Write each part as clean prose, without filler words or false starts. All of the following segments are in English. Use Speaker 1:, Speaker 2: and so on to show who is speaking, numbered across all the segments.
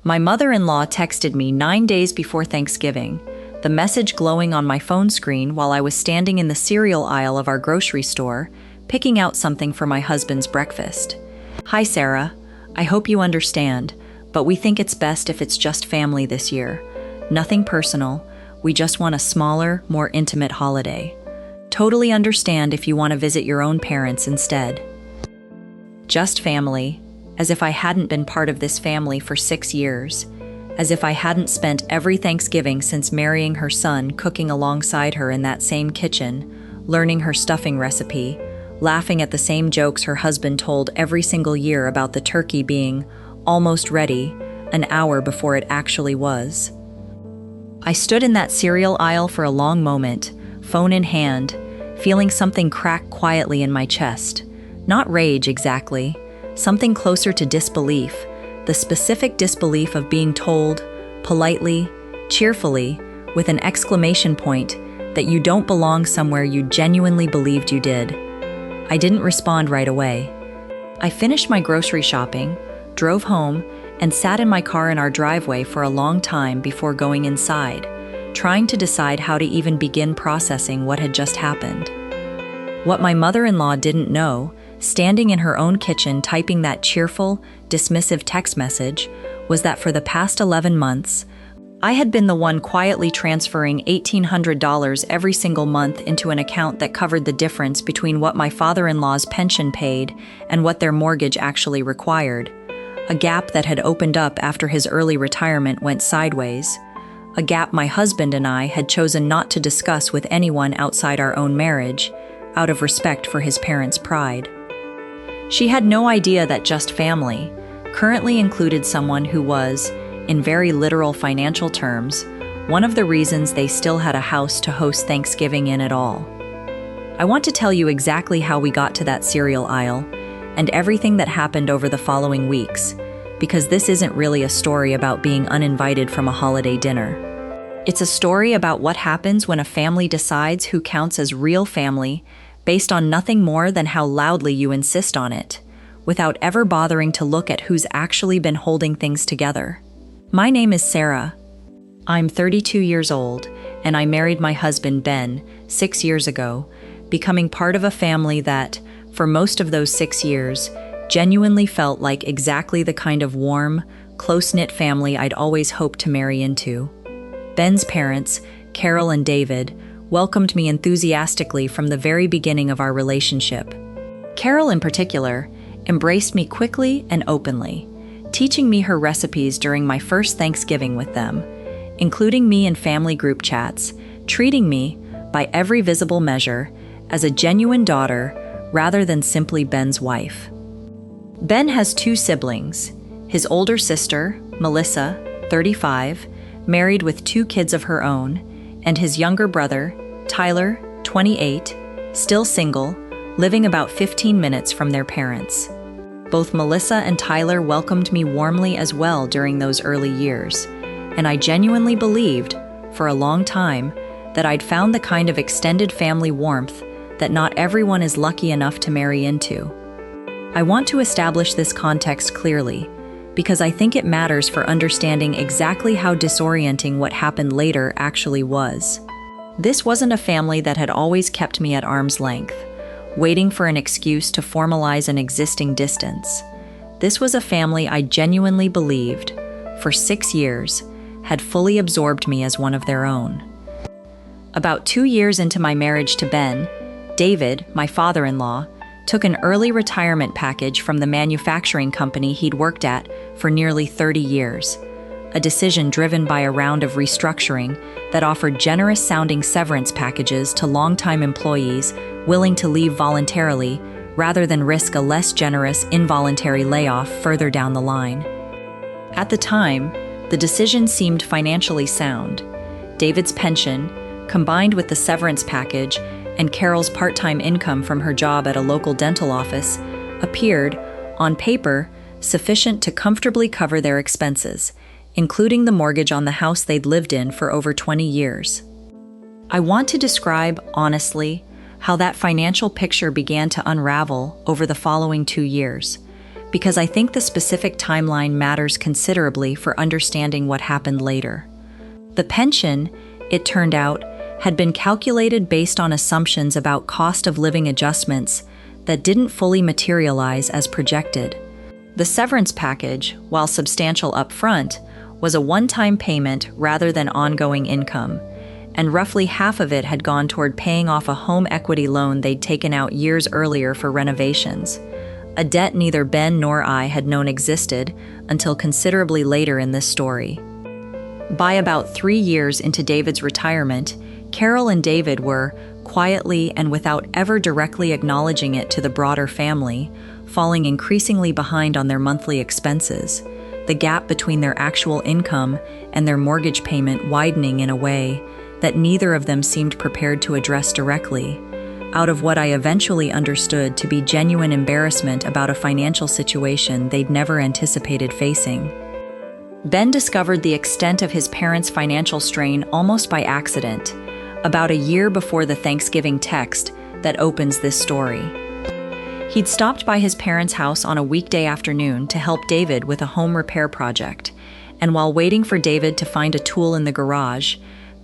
Speaker 1: My mother-in-law texted me 9 days before Thanksgiving, the message glowing on my phone screen while I was standing in the cereal aisle of our grocery store, picking out something for my husband's breakfast. "Hi Sarah, I hope you understand, but we think it's best if it's just family this year. Nothing personal, we just want a smaller, more intimate holiday. Totally understand if you want to visit your own parents instead. Just family, as if I hadn't been part of this family for 6 years. As if I hadn't spent every Thanksgiving since marrying her son cooking alongside her in that same kitchen, learning her stuffing recipe, laughing at the same jokes her husband told every single year about the turkey being almost ready an hour before it actually was. I stood in that cereal aisle for a long moment, phone in hand, feeling something crack quietly in my chest. Not rage exactly, something closer to disbelief, the specific disbelief of being told, politely, cheerfully, with an exclamation point, that you don't belong somewhere you genuinely believed you did. I didn't respond right away. I finished my grocery shopping, drove home, and sat in my car in our driveway for a long time before going inside, trying to decide how to even begin processing what had just happened. What my mother-in-law didn't know, standing in her own kitchen typing that cheerful, dismissive text message, was that for the past 11 months, I had been the one quietly transferring $1,800 every single month into an account that covered the difference between what my father-in-law's pension paid and what their mortgage actually required. A gap that had opened up after his early retirement went sideways. A gap my husband and I had chosen not to discuss with anyone outside our own marriage, out of respect for his parents' pride. She had no idea that just family currently included someone who was, in very literal financial terms, one of the reasons they still had a house to host Thanksgiving in at all. I want to tell you exactly how we got to that cereal aisle and everything that happened over the following weeks, because this isn't really a story about being uninvited from a holiday dinner. It's a story about what happens when a family decides who counts as real family based on nothing more than how loudly you insist on it, without ever bothering to look at who's actually been holding things together. My name is Sarah. I'm 32 years old, and I married my husband Ben 6 years ago, becoming part of a family that, for most of those 6 years, genuinely felt like exactly the kind of warm, close-knit family I'd always hoped to marry into. Ben's parents, Carol and David, welcomed me enthusiastically from the very beginning of our relationship. Carol, in particular, embraced me quickly and openly, teaching me her recipes during my first Thanksgiving with them, including me in family group chats, treating me, by every visible measure, as a genuine daughter rather than simply Ben's wife. Ben has 2 siblings, his older sister, Melissa, 35, married with 2 kids of her own, and his younger brother, Tyler, 28, still single, living about 15 minutes from their parents. Both Melissa and Tyler welcomed me warmly as well during those early years, and I genuinely believed, for a long time, that I'd found the kind of extended family warmth that not everyone is lucky enough to marry into. I want to establish this context clearly, because I think it matters for understanding exactly how disorienting what happened later actually was. This wasn't a family that had always kept me at arm's length, waiting for an excuse to formalize an existing distance. This was a family I genuinely believed, for 6 years, had fully absorbed me as one of their own. About 2 years into my marriage to Ben, David, my father-in-law, took an early retirement package from the manufacturing company he'd worked at for nearly 30 years, a decision driven by a round of restructuring that offered generous-sounding severance packages to longtime employees willing to leave voluntarily rather than risk a less generous involuntary layoff further down the line. At the time, the decision seemed financially sound. David's pension, combined with the severance package and Carol's part-time income from her job at a local dental office, appeared, on paper, sufficient to comfortably cover their expenses, including the mortgage on the house they'd lived in for over 20 years. I want to describe, honestly, how that financial picture began to unravel over the following 2 years, because I think the specific timeline matters considerably for understanding what happened later. The pension, it turned out, had been calculated based on assumptions about cost of living adjustments that didn't fully materialize as projected. The severance package, while substantial upfront, was a one-time payment rather than ongoing income, and roughly half of it had gone toward paying off a home equity loan they'd taken out years earlier for renovations, a debt neither Ben nor I had known existed until considerably later in this story. By about 3 years into David's retirement, Carol and David were, quietly and without ever directly acknowledging it to the broader family, falling increasingly behind on their monthly expenses, the gap between their actual income and their mortgage payment widening in a way that neither of them seemed prepared to address directly, out of what I eventually understood to be genuine embarrassment about a financial situation they'd never anticipated facing. Ben discovered the extent of his parents' financial strain almost by accident, about a year before the Thanksgiving text that opens this story. He'd stopped by his parents' house on a weekday afternoon to help David with a home repair project, and while waiting for David to find a tool in the garage,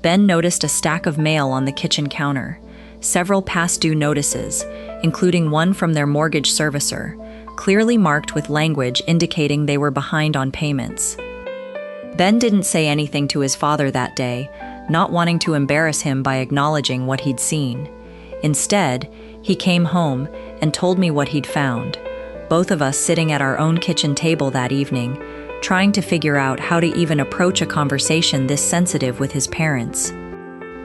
Speaker 1: Ben noticed a stack of mail on the kitchen counter, several past due notices, including one from their mortgage servicer, clearly marked with language indicating they were behind on payments. Ben didn't say anything to his father that day, not wanting to embarrass him by acknowledging what he'd seen. Instead, he came home and told me what he'd found, both of us sitting at our own kitchen table that evening, trying to figure out how to even approach a conversation this sensitive with his parents.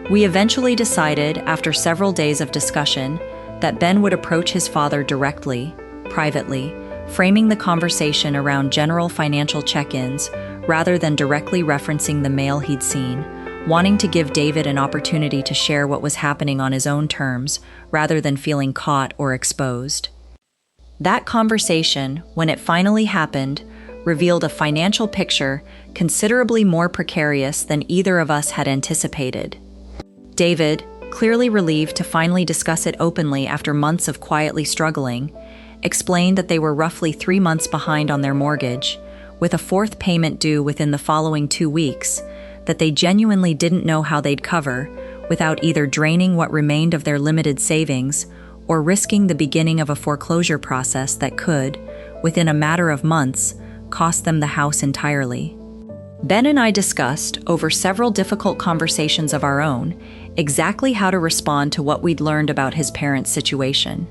Speaker 1: We eventually decided, after several days of discussion, that Ben would approach his father directly, privately, framing the conversation around general financial check-ins rather than directly referencing the mail he'd seen, wanting to give David an opportunity to share what was happening on his own terms rather than feeling caught or exposed. That conversation, when it finally happened, revealed a financial picture considerably more precarious than either of us had anticipated. David, clearly relieved to finally discuss it openly after months of quietly struggling, explained that they were roughly 3 months behind on their mortgage, with a fourth payment due within the following 2 weeks, that they genuinely didn't know how they'd cover, without either draining what remained of their limited savings or risking the beginning of a foreclosure process that could, within a matter of months, cost them the house entirely. Ben and I discussed, over several difficult conversations of our own, exactly how to respond to what we'd learned about his parents' situation.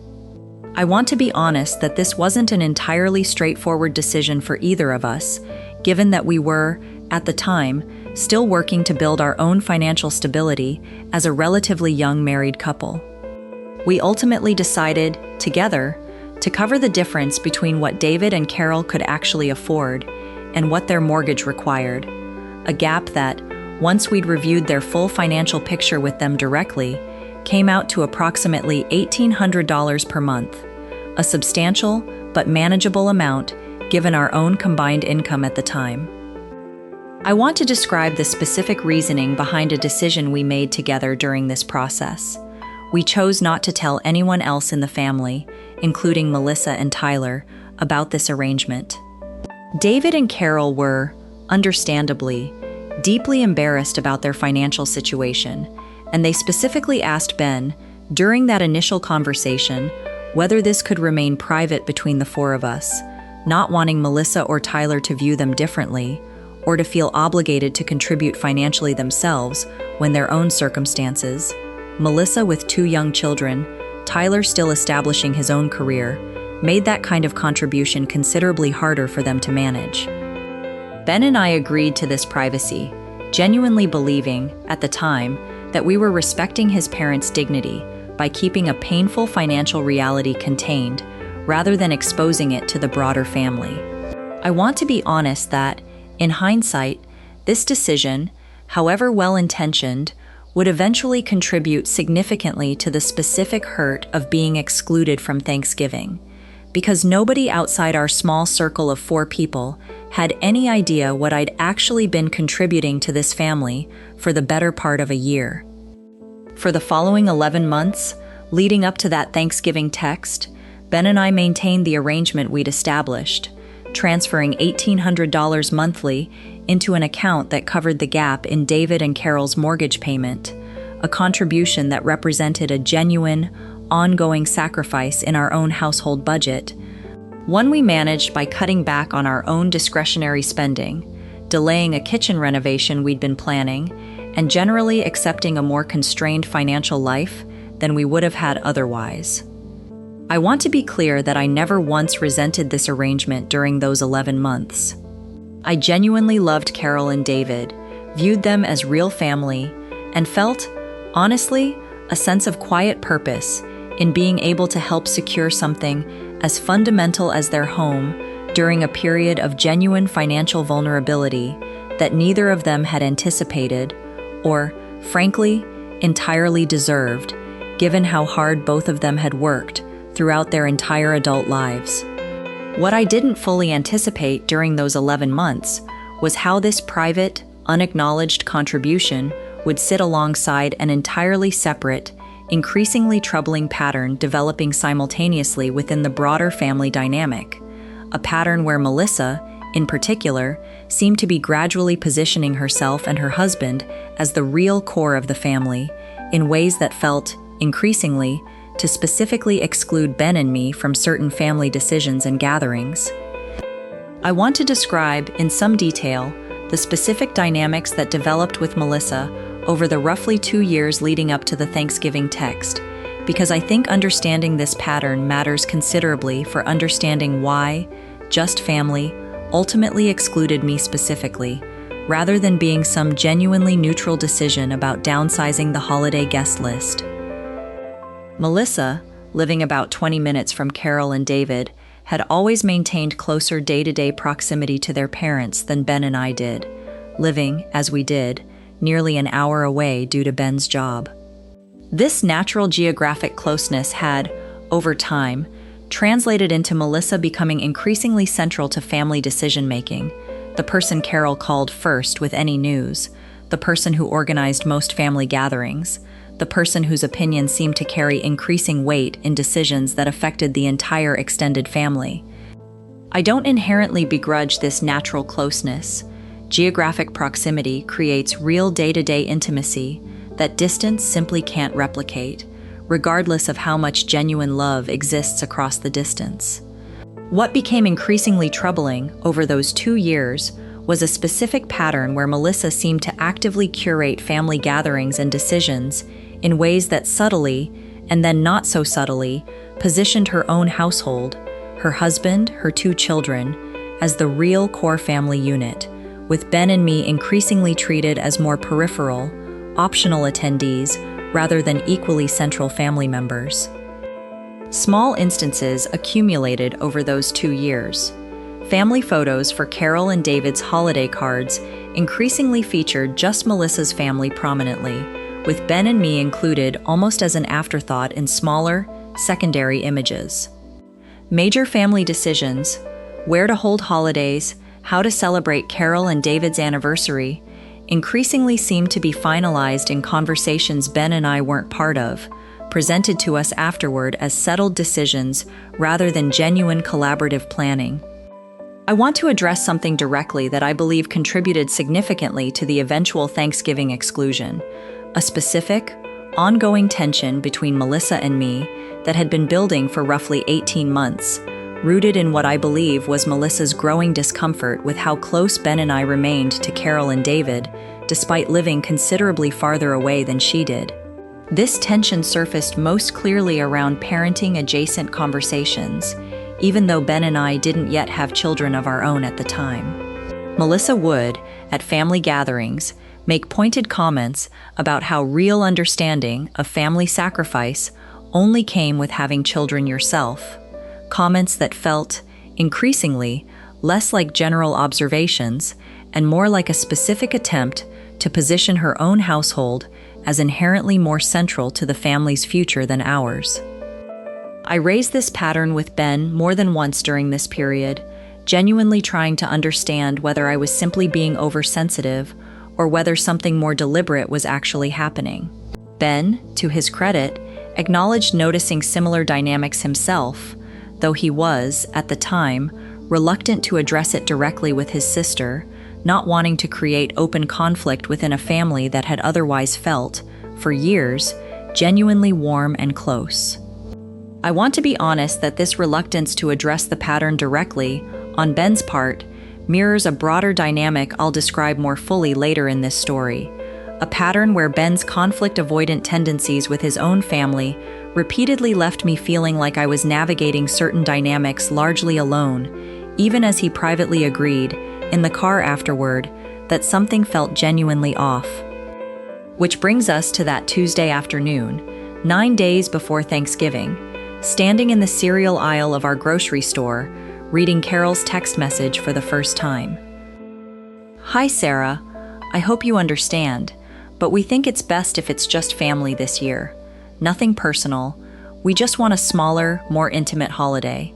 Speaker 1: I want to be honest that this wasn't an entirely straightforward decision for either of us, given that we were, at the time, still working to build our own financial stability as a relatively young married couple. We ultimately decided, together, to cover the difference between what David and Carol could actually afford and what their mortgage required, a gap that, once we'd reviewed their full financial picture with them directly, came out to approximately $1,800 per month, a substantial but manageable amount given our own combined income at the time. I want to describe the specific reasoning behind a decision we made together during this process. We chose not to tell anyone else in the family, including Melissa and Tyler, about this arrangement. David and Carol were, understandably, deeply embarrassed about their financial situation, and they specifically asked Ben, during that initial conversation, whether this could remain private between the four of us, not wanting Melissa or Tyler to view them differently, or to feel obligated to contribute financially themselves when their own circumstances, Melissa with 2 young children, Tyler still establishing his own career, made that kind of contribution considerably harder for them to manage. Ben and I agreed to this privacy, genuinely believing, at the time, that we were respecting his parents' dignity by keeping a painful financial reality contained, rather than exposing it to the broader family. I want to be honest that, in hindsight, this decision, however well-intentioned, would eventually contribute significantly to the specific hurt of being excluded from Thanksgiving, because nobody outside our small circle of 4 people had any idea what I'd actually been contributing to this family for the better part of a year. For the following 11 months, leading up to that Thanksgiving text, Ben and I maintained the arrangement we'd established, transferring $1,800 monthly into an account that covered the gap in David and Carol's mortgage payment, a contribution that represented a genuine, ongoing sacrifice in our own household budget, one we managed by cutting back on our own discretionary spending, delaying a kitchen renovation we'd been planning, and generally accepting a more constrained financial life than we would have had otherwise. I want to be clear that I never once resented this arrangement during those 11 months. I genuinely loved Carol and David, viewed them as real family, and felt, honestly, a sense of quiet purpose in being able to help secure something as fundamental as their home during a period of genuine financial vulnerability that neither of them had anticipated or, frankly, entirely deserved, given how hard both of them had worked throughout their entire adult lives. What I didn't fully anticipate during those 11 months was how this private, unacknowledged contribution would sit alongside an entirely separate, increasingly troubling pattern developing simultaneously within the broader family dynamic, a pattern where Melissa, in particular, seemed to be gradually positioning herself and her husband as the real core of the family in ways that felt, increasingly, to specifically exclude Ben and me from certain family decisions and gatherings. I want to describe, in some detail, the specific dynamics that developed with Melissa over the roughly 2 years leading up to the Thanksgiving text, because I think understanding this pattern matters considerably for understanding why just family ultimately excluded me specifically, rather than being some genuinely neutral decision about downsizing the holiday guest list. Melissa, living about 20 minutes from Carol and David, had always maintained closer day-to-day proximity to their parents than Ben and I did, living, as we did, nearly an hour away due to Ben's job. This natural geographic closeness had, over time, translated into Melissa becoming increasingly central to family decision-making, the person Carol called first with any news, the person who organized most family gatherings, the person whose opinion seemed to carry increasing weight in decisions that affected the entire extended family. I don't inherently begrudge this natural closeness. Geographic proximity creates real day-to-day intimacy that distance simply can't replicate, regardless of how much genuine love exists across the distance. What became increasingly troubling over those 2 years was a specific pattern where Melissa seemed to actively curate family gatherings and decisions in ways that subtly, and then not so subtly, positioned her own household, her husband, her 2 children, as the real core family unit, with Ben and me increasingly treated as more peripheral, optional attendees rather than equally central family members. Small instances accumulated over those 2 years. Family photos for Carol and David's holiday cards increasingly featured just Melissa's family prominently, with Ben and me included almost as an afterthought in smaller, secondary images. Major family decisions, where to hold holidays, how to celebrate Carol and David's anniversary, increasingly seemed to be finalized in conversations Ben and I weren't part of, presented to us afterward as settled decisions rather than genuine collaborative planning. I want to address something directly that I believe contributed significantly to the eventual Thanksgiving exclusion, a specific, ongoing tension between Melissa and me that had been building for roughly 18 months, rooted in what I believe was Melissa's growing discomfort with how close Ben and I remained to Carol and David, despite living considerably farther away than she did. This tension surfaced most clearly around parenting-adjacent conversations, even though Ben and I didn't yet have children of our own at the time. Melissa would, at family gatherings, make pointed comments about how real understanding of family sacrifice only came with having children yourself, comments that felt, increasingly, less like general observations and more like a specific attempt to position her own household as inherently more central to the family's future than ours. I raised this pattern with Ben more than once during this period, genuinely trying to understand whether I was simply being oversensitive or whether something more deliberate was actually happening. Ben, to his credit, acknowledged noticing similar dynamics himself, though he was, at the time, reluctant to address it directly with his sister, not wanting to create open conflict within a family that had otherwise felt, for years, genuinely warm and close. I want to be honest that this reluctance to address the pattern directly, on Ben's part, mirrors a broader dynamic I'll describe more fully later in this story. A pattern where Ben's conflict-avoidant tendencies with his own family repeatedly left me feeling like I was navigating certain dynamics largely alone, even as he privately agreed, in the car afterward, that something felt genuinely off. Which brings us to that Tuesday afternoon, 9 days before Thanksgiving, standing in the cereal aisle of our grocery store, reading Carol's text message for the first time. "Hi, Sarah. I hope you understand, but we think it's best if it's just family this year. Nothing personal. We just want a smaller, more intimate holiday.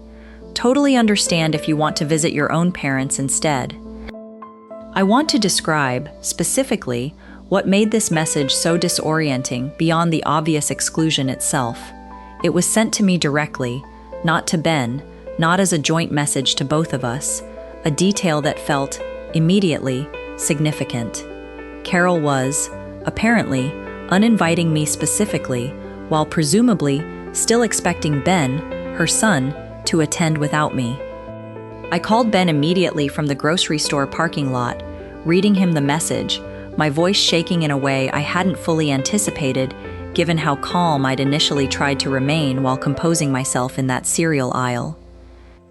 Speaker 1: Totally understand if you want to visit your own parents instead." I want to describe, specifically, what made this message so disorienting beyond the obvious exclusion itself. It was sent to me directly, not to Ben, not as a joint message to both of us, a detail that felt, immediately, significant. Carol was, apparently, uninviting me specifically, while presumably still expecting Ben, her son, to attend without me. I called Ben immediately from the grocery store parking lot, reading him the message, my voice shaking in a way I hadn't fully anticipated, given how calm I'd initially tried to remain while composing myself in that cereal aisle.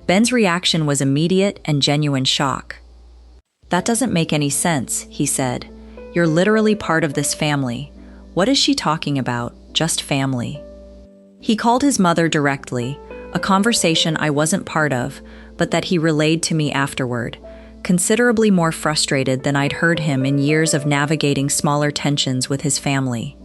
Speaker 1: Ben's reaction was immediate and genuine shock. "That doesn't make any sense," he said. "You're literally part of this family. What is she talking about? Just family." He called his mother directly, a conversation I wasn't part of, but that he relayed to me afterward, considerably more frustrated than I'd heard him in years of navigating smaller tensions with his family.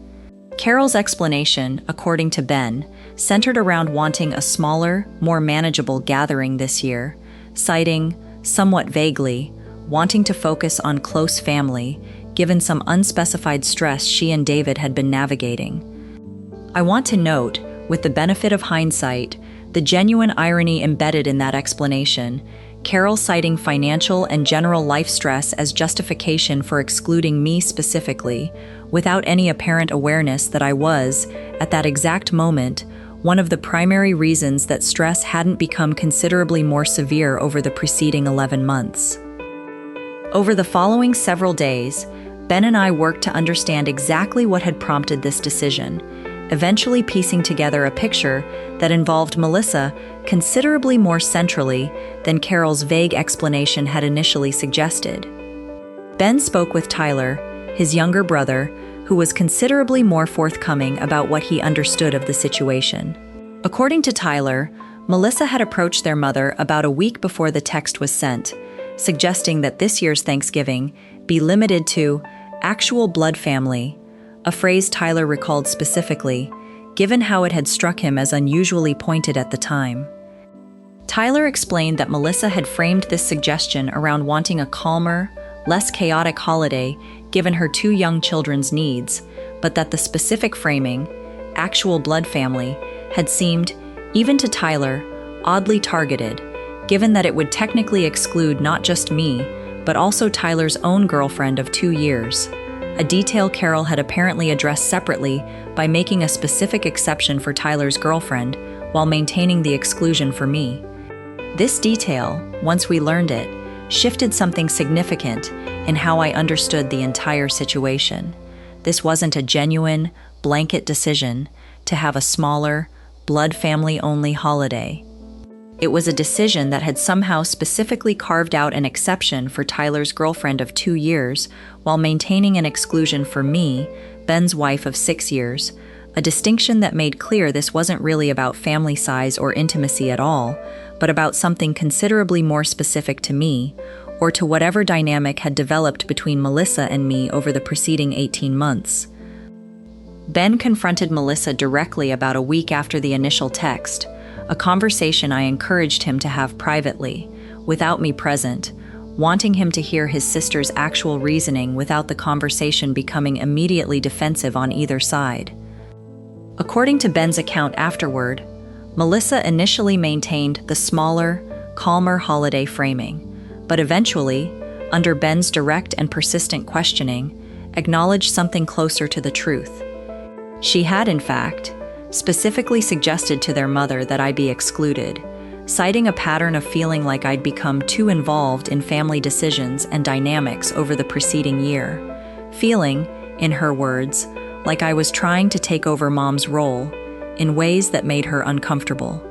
Speaker 1: Carol's explanation, according to Ben, centered around wanting a smaller, more manageable gathering this year, citing, somewhat vaguely, wanting to focus on close family, given some unspecified stress she and David had been navigating. I want to note, with the benefit of hindsight, the genuine irony embedded in that explanation, Carol citing financial and general life stress as justification for excluding me specifically, without any apparent awareness that I was, at that exact moment, one of the primary reasons that stress hadn't become considerably more severe over the preceding 11 months. Over the following several days, Ben and I worked to understand exactly what had prompted this decision, eventually piecing together a picture that involved Melissa considerably more centrally than Carol's vague explanation had initially suggested. Ben spoke with Tyler, his younger brother, who was considerably more forthcoming about what he understood of the situation. According to Tyler, Melissa had approached their mother about a week before the text was sent, suggesting that this year's Thanksgiving be limited to actual blood family, a phrase Tyler recalled specifically, given how it had struck him as unusually pointed at the time. Tyler explained that Melissa had framed this suggestion around wanting a calmer, less chaotic holiday given her two young children's needs, but that the specific framing, actual blood family, had seemed, even to Tyler, oddly targeted, given that it would technically exclude not just me, but also Tyler's own girlfriend of 2 years, a detail Carol had apparently addressed separately by making a specific exception for Tyler's girlfriend while maintaining the exclusion for me. This detail, once we learned it, shifted something significant in how I understood the entire situation. This wasn't a genuine, blanket decision to have a smaller, blood family-only holiday. It was a decision that had somehow specifically carved out an exception for Tyler's girlfriend of 2 years while maintaining an exclusion for me, Ben's wife of 6 years, a distinction that made clear this wasn't really about family size or intimacy at all, but about something considerably more specific to me, or to whatever dynamic had developed between Melissa and me over the preceding 18 months. Ben confronted Melissa directly about a week after the initial text, a conversation I encouraged him to have privately, without me present, wanting him to hear his sister's actual reasoning without the conversation becoming immediately defensive on either side. According to Ben's account afterward, Melissa initially maintained the smaller, calmer holiday framing, but eventually, under Ben's direct and persistent questioning, acknowledged something closer to the truth. She had, in fact, specifically suggested to their mother that I be excluded, citing a pattern of feeling like I'd become too involved in family decisions and dynamics over the preceding year, feeling, in her words, like I was trying to take over Mom's role in ways that made her uncomfortable.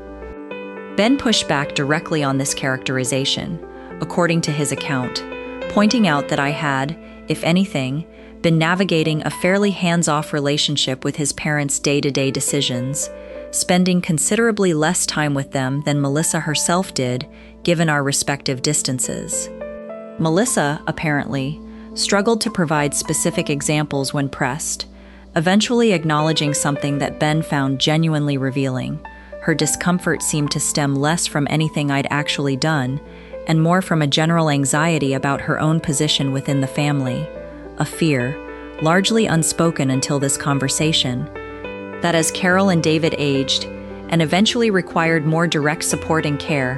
Speaker 1: Ben pushed back directly on this characterization, according to his account, pointing out that I had, if anything, been navigating a fairly hands-off relationship with his parents' day-to-day decisions, spending considerably less time with them than Melissa herself did, given our respective distances. Melissa, apparently, struggled to provide specific examples when pressed, eventually acknowledging something that Ben found genuinely revealing. Her discomfort seemed to stem less from anything I'd actually done, and more from a general anxiety about her own position within the family, a fear, largely unspoken until this conversation, that as Carol and David aged and eventually required more direct support and care,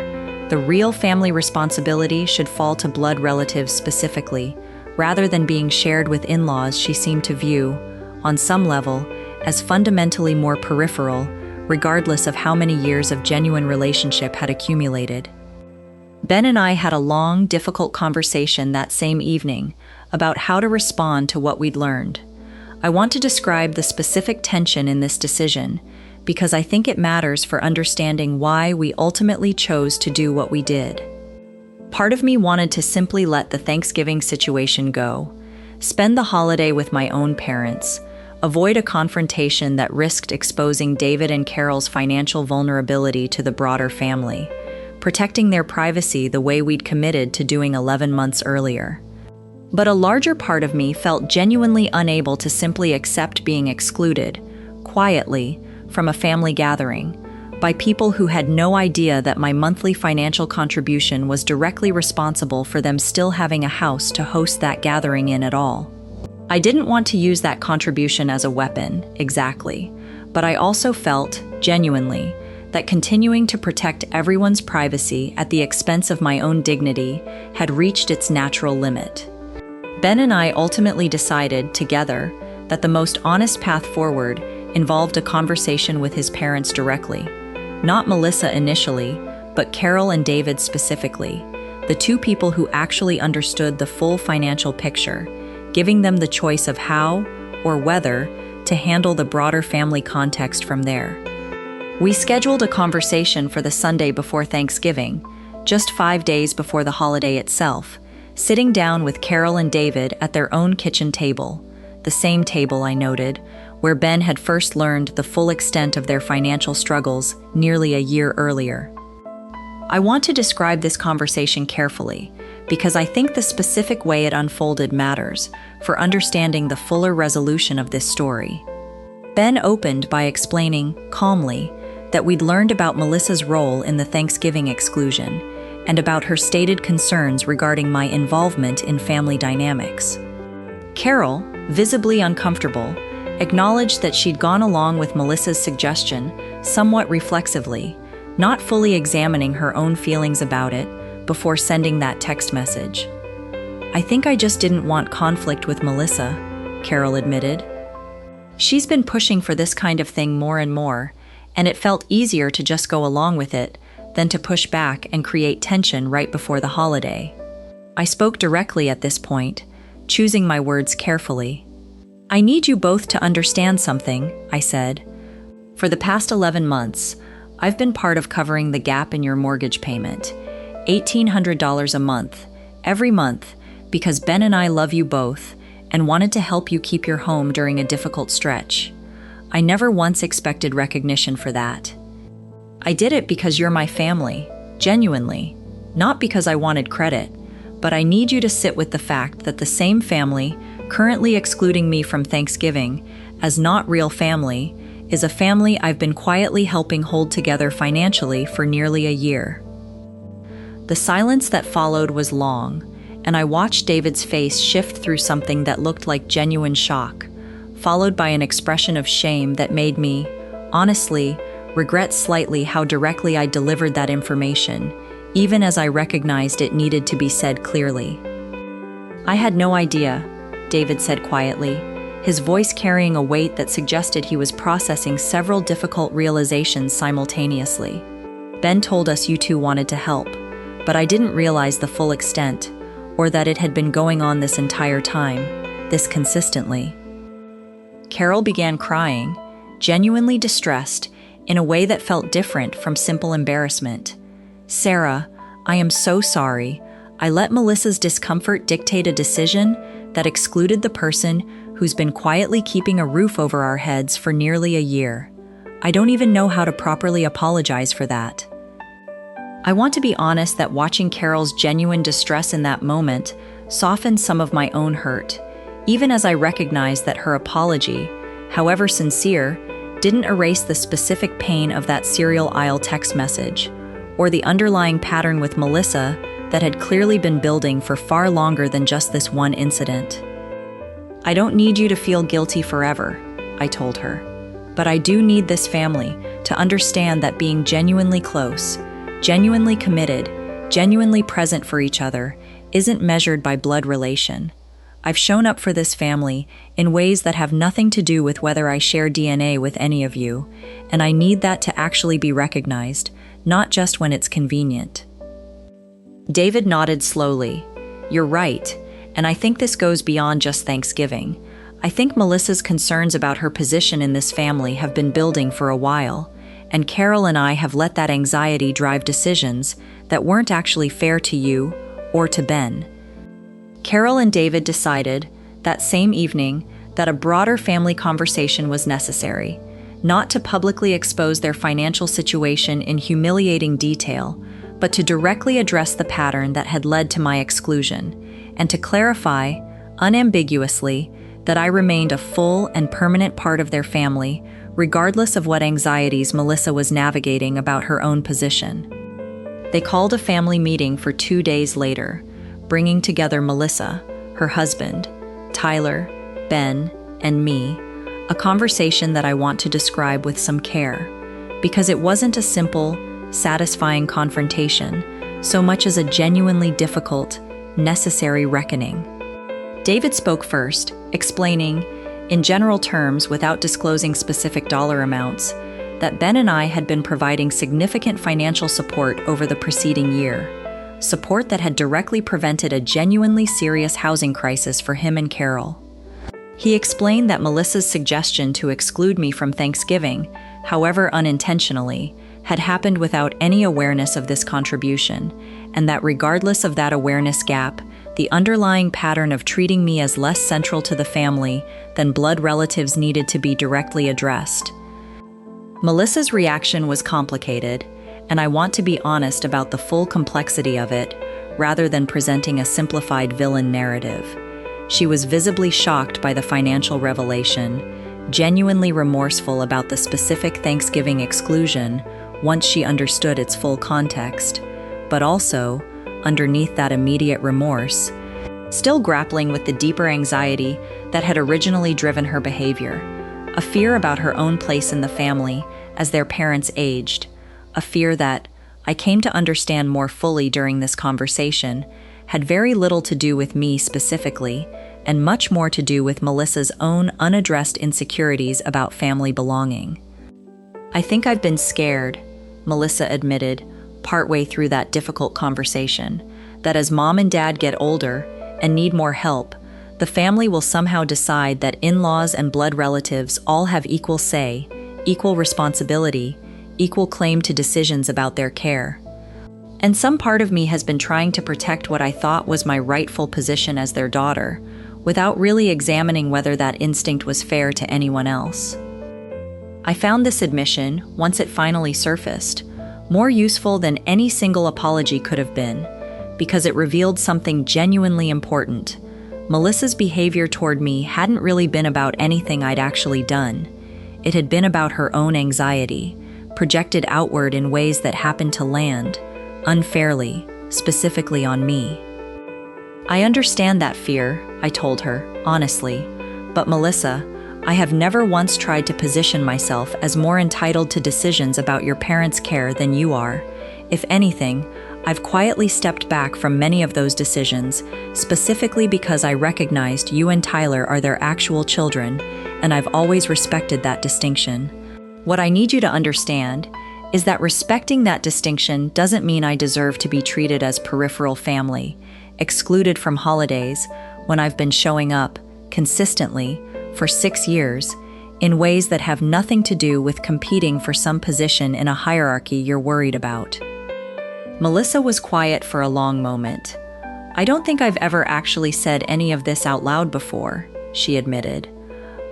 Speaker 1: the real family responsibility should fall to blood relatives specifically, rather than being shared with in-laws she seemed to view, on some level, as fundamentally more peripheral, regardless of how many years of genuine relationship had accumulated. Ben and I had a long, difficult conversation that same evening about how to respond to what we'd learned. I want to describe the specific tension in this decision because I think it matters for understanding why we ultimately chose to do what we did. Part of me wanted to simply let the Thanksgiving situation go, spend the holiday with my own parents, avoid a confrontation that risked exposing David and Carol's financial vulnerability to the broader family, protecting their privacy the way we'd committed to doing 11 months earlier. But a larger part of me felt genuinely unable to simply accept being excluded, quietly, from a family gathering, by people who had no idea that my monthly financial contribution was directly responsible for them still having a house to host that gathering in at all. I didn't want to use that contribution as a weapon, exactly, but I also felt, genuinely, that continuing to protect everyone's privacy at the expense of my own dignity had reached its natural limit. Ben and I ultimately decided, together, that the most honest path forward involved a conversation with his parents directly. Not Melissa initially, but Carol and David specifically, the two people who actually understood the full financial picture, giving them the choice of how, or whether, to handle the broader family context from there. We scheduled a conversation for the Sunday before Thanksgiving, just 5 days before the holiday itself, sitting down with Carol and David at their own kitchen table, the same table, I noted, where Ben had first learned the full extent of their financial struggles nearly a year earlier. I want to describe this conversation carefully, because I think the specific way it unfolded matters for understanding the fuller resolution of this story. Ben opened by explaining, calmly, that we'd learned about Melissa's role in the Thanksgiving exclusion and about her stated concerns regarding my involvement in family dynamics. Carol, visibly uncomfortable, acknowledged that she'd gone along with Melissa's suggestion somewhat reflexively, not fully examining her own feelings about it before sending that text message. "I think I just didn't want conflict with Melissa," Carol admitted. "She's been pushing for this kind of thing more and more, and it felt easier to just go along with it than to push back and create tension right before the holiday." I spoke directly at this point, choosing my words carefully. "I need you both to understand something," I said. "For the past 11 months, I've been part of covering the gap in your mortgage payment, $1,800 a month, every month, because Ben and I love you both and wanted to help you keep your home during a difficult stretch. I never once expected recognition for that. I did it because you're my family, genuinely, not because I wanted credit, but I need you to sit with the fact that the same family currently excluding me from Thanksgiving as not real family is a family I've been quietly helping hold together financially for nearly a year." The silence that followed was long, and I watched David's face shift through something that looked like genuine shock, followed by an expression of shame that made me, honestly, regret slightly how directly I delivered that information, even as I recognized it needed to be said clearly. I had no idea, David said quietly, his voice carrying a weight that suggested he was processing several difficult realizations simultaneously. Ben told us you two wanted to help, but I didn't realize the full extent, or that it had been going on this entire time, this consistently. Carol began crying, genuinely distressed, in a way that felt different from simple embarrassment. "Sarah, I am so sorry. I let Melissa's discomfort dictate a decision that excluded the person who's been quietly keeping a roof over our heads for nearly a year. I don't even know how to properly apologize for that." I want to be honest that watching Carol's genuine distress in that moment softened some of my own hurt, even as I recognized that her apology, however sincere, didn't erase the specific pain of that cereal aisle text message, or the underlying pattern with Melissa that had clearly been building for far longer than just this one incident. "I don't need you to feel guilty forever," I told her, "but I do need this family to understand that being genuinely close, genuinely committed, genuinely present for each other isn't measured by blood relation. I've shown up for this family in ways that have nothing to do with whether I share DNA with any of you, and I need that to actually be recognized, not just when it's convenient." David nodded slowly. "You're right, and I think this goes beyond just Thanksgiving. I think Melissa's concerns about her position in this family have been building for a while, and Carol and I have let that anxiety drive decisions that weren't actually fair to you or to Ben." Carol and David decided, that same evening, that a broader family conversation was necessary, not to publicly expose their financial situation in humiliating detail, but to directly address the pattern that had led to my exclusion, and to clarify, unambiguously, that I remained a full and permanent part of their family, regardless of what anxieties Melissa was navigating about her own position. They called a family meeting for 2 days later, bringing together Melissa, her husband, Tyler, Ben, and me, a conversation that I want to describe with some care, because it wasn't a simple, satisfying confrontation, so much as a genuinely difficult, necessary reckoning. David spoke first, explaining, in general terms without disclosing specific dollar amounts, that Ben and I had been providing significant financial support over the preceding year, support that had directly prevented a genuinely serious housing crisis for him and Carol. He explained that Melissa's suggestion to exclude me from Thanksgiving, however unintentionally, had happened without any awareness of this contribution, and that regardless of that awareness gap, the underlying pattern of treating me as less central to the family than blood relatives needed to be directly addressed. Melissa's reaction was complicated, and I want to be honest about the full complexity of it, rather than presenting a simplified villain narrative. She was visibly shocked by the financial revelation, genuinely remorseful about the specific Thanksgiving exclusion once she understood its full context, but also, underneath that immediate remorse, still grappling with the deeper anxiety that had originally driven her behavior, a fear about her own place in the family as their parents aged, a fear that, I came to understand more fully during this conversation, had very little to do with me specifically, and much more to do with Melissa's own unaddressed insecurities about family belonging. "I think I've been scared," Melissa admitted, partway through that difficult conversation, that as Mom and Dad get older and need more help, the family will somehow decide that in-laws and blood relatives all have equal say, equal responsibility, equal claim to decisions about their care. And some part of me has been trying to protect what I thought was my rightful position as their daughter, without really examining whether that instinct was fair to anyone else. I found this admission, once it finally surfaced, more useful than any single apology could have been, because it revealed something genuinely important. Melissa's behavior toward me hadn't really been about anything I'd actually done. It had been about her own anxiety, projected outward in ways that happened to land, unfairly, specifically on me. "I understand that fear," I told her, honestly, "but Melissa, I have never once tried to position myself as more entitled to decisions about your parents' care than you are. If anything, I've quietly stepped back from many of those decisions, specifically because I recognized you and Tyler are their actual children, and I've always respected that distinction. What I need you to understand is that respecting that distinction doesn't mean I deserve to be treated as peripheral family, excluded from holidays, when I've been showing up, consistently, for 6 years, in ways that have nothing to do with competing for some position in a hierarchy you're worried about. Melissa was quiet for a long moment. I don't think I've ever actually said any of this out loud before, she admitted.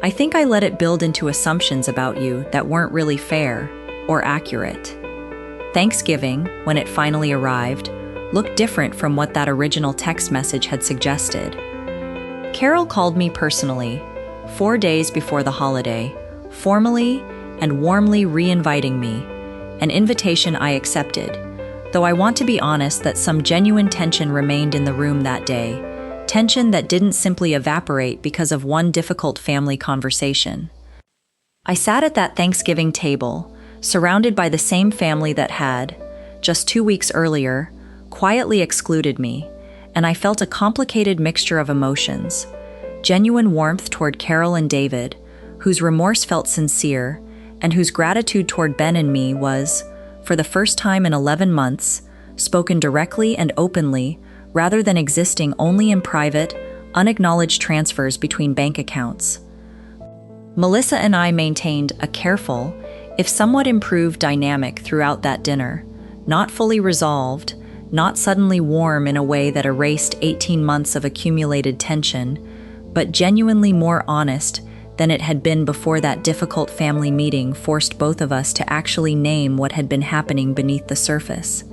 Speaker 1: I think I let it build into assumptions about you that weren't really fair or accurate. Thanksgiving, when it finally arrived, looked different from what that original text message had suggested. Carol called me personally, 4 days before the holiday, formally and warmly re-inviting me, an invitation I accepted, though I want to be honest that some genuine tension remained in the room that day, tension that didn't simply evaporate because of one difficult family conversation. I sat at that Thanksgiving table, surrounded by the same family that had, just 2 weeks earlier, quietly excluded me, and I felt a complicated mixture of emotions. Genuine warmth toward Carol and David, whose remorse felt sincere, and whose gratitude toward Ben and me was, for the first time in 11 months, spoken directly and openly, rather than existing only in private, unacknowledged transfers between bank accounts. Melissa and I maintained a careful, if somewhat improved dynamic throughout that dinner, not fully resolved, not suddenly warm in a way that erased 18 months of accumulated tension, but genuinely more honest than it had been before that difficult family meeting forced both of us to actually name what had been happening beneath the surface.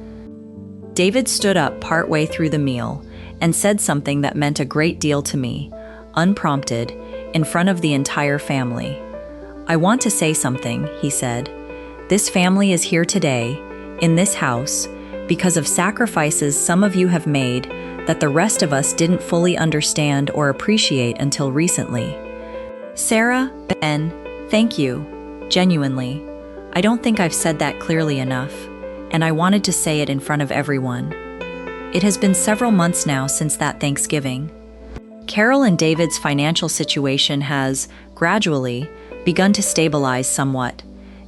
Speaker 1: David stood up partway through the meal and said something that meant a great deal to me, unprompted, in front of the entire family. "I want to say something," he said. "This family is here today, in this house, because of sacrifices some of you have made that the rest of us didn't fully understand or appreciate until recently. Sarah, Ben, thank you, genuinely. I don't think I've said that clearly enough, and I wanted to say it in front of everyone. It has been several months now since that Thanksgiving. Carol and David's financial situation has, gradually, begun to stabilize somewhat.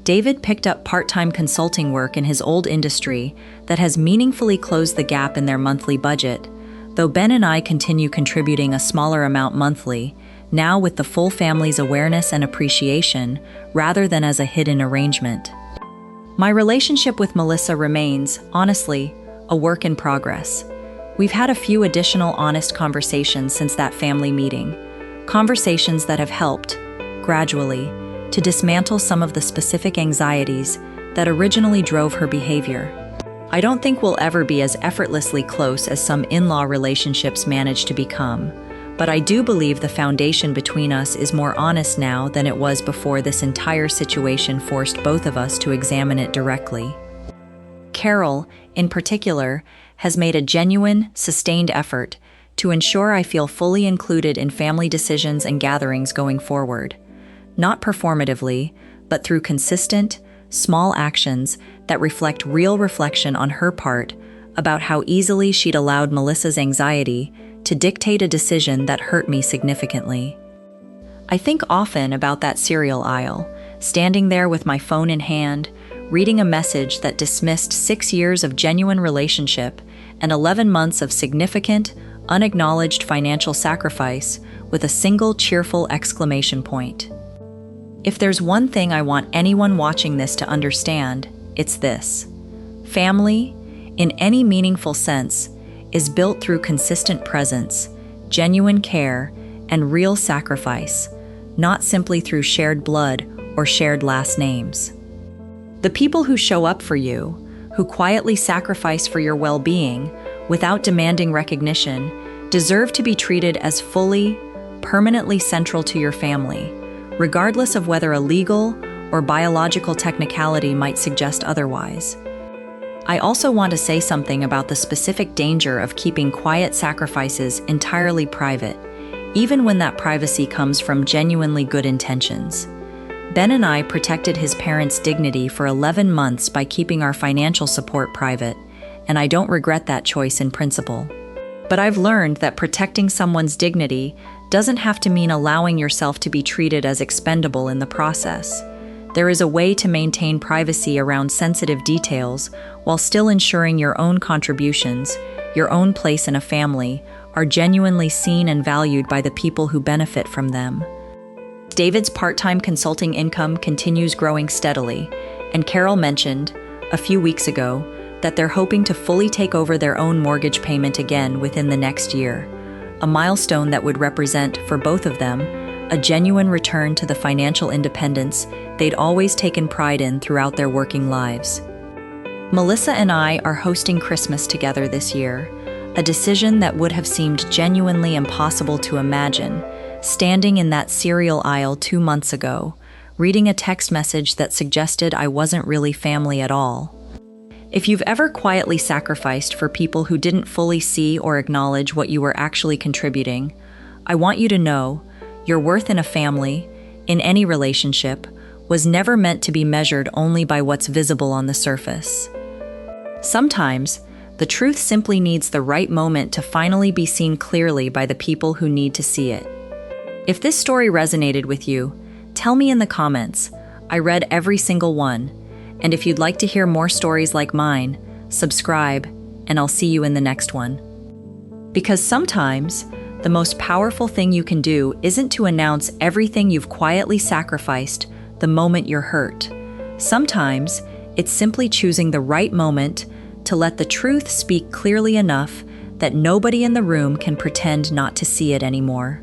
Speaker 1: David picked up part-time consulting work in his old industry that has meaningfully closed the gap in their monthly budget, though Ben and I continue contributing a smaller amount monthly, now with the full family's awareness and appreciation, rather than as a hidden arrangement. My relationship with Melissa remains, honestly, a work in progress. We've had a few additional honest conversations since that family meeting, conversations that have helped, gradually, to dismantle some of the specific anxieties that originally drove her behavior. I don't think we'll ever be as effortlessly close as some in-law relationships manage to become, but I do believe the foundation between us is more honest now than it was before this entire situation forced both of us to examine it directly. Carol, in particular, has made a genuine, sustained effort to ensure I feel fully included in family decisions and gatherings going forward. Not performatively, but through consistent, small actions that reflect real reflection on her part about how easily she'd allowed Melissa's anxiety to dictate a decision that hurt me significantly. I think often about that cereal aisle, standing there with my phone in hand, reading a message that dismissed 6 years of genuine relationship and 11 months of significant, unacknowledged financial sacrifice with a single cheerful exclamation point. If there's one thing I want anyone watching this to understand, it's this. Family, in any meaningful sense, is built through consistent presence, genuine care, and real sacrifice, not simply through shared blood or shared last names. The people who show up for you, who quietly sacrifice for your well-being without demanding recognition, deserve to be treated as fully, permanently central to your family, regardless of whether a legal or biological technicality might suggest otherwise. I also want to say something about the specific danger of keeping quiet sacrifices entirely private, even when that privacy comes from genuinely good intentions. Ben and I protected his parents' dignity for 11 months by keeping our financial support private, and I don't regret that choice in principle. But I've learned that protecting someone's dignity doesn't have to mean allowing yourself to be treated as expendable in the process. There is a way to maintain privacy around sensitive details while still ensuring your own contributions, your own place in a family, are genuinely seen and valued by the people who benefit from them. David's part-time consulting income continues growing steadily, and Carol mentioned, a few weeks ago, that they're hoping to fully take over their own mortgage payment again within the next year, a milestone that would represent, for both of them, a genuine return to the financial independence they'd always taken pride in throughout their working lives. Melissa and I are hosting Christmas together this year, a decision that would have seemed genuinely impossible to imagine, standing in that cereal aisle 2 months ago, reading a text message that suggested I wasn't really family at all. If you've ever quietly sacrificed for people who didn't fully see or acknowledge what you were actually contributing, I want you to know your worth in a family, in any relationship, was never meant to be measured only by what's visible on the surface. Sometimes, the truth simply needs the right moment to finally be seen clearly by the people who need to see it. If this story resonated with you, tell me in the comments. I read every single one. And if you'd like to hear more stories like mine, subscribe, and I'll see you in the next one. Because sometimes, the most powerful thing you can do isn't to announce everything you've quietly sacrificed the moment you're hurt. Sometimes, it's simply choosing the right moment to let the truth speak clearly enough that nobody in the room can pretend not to see it anymore.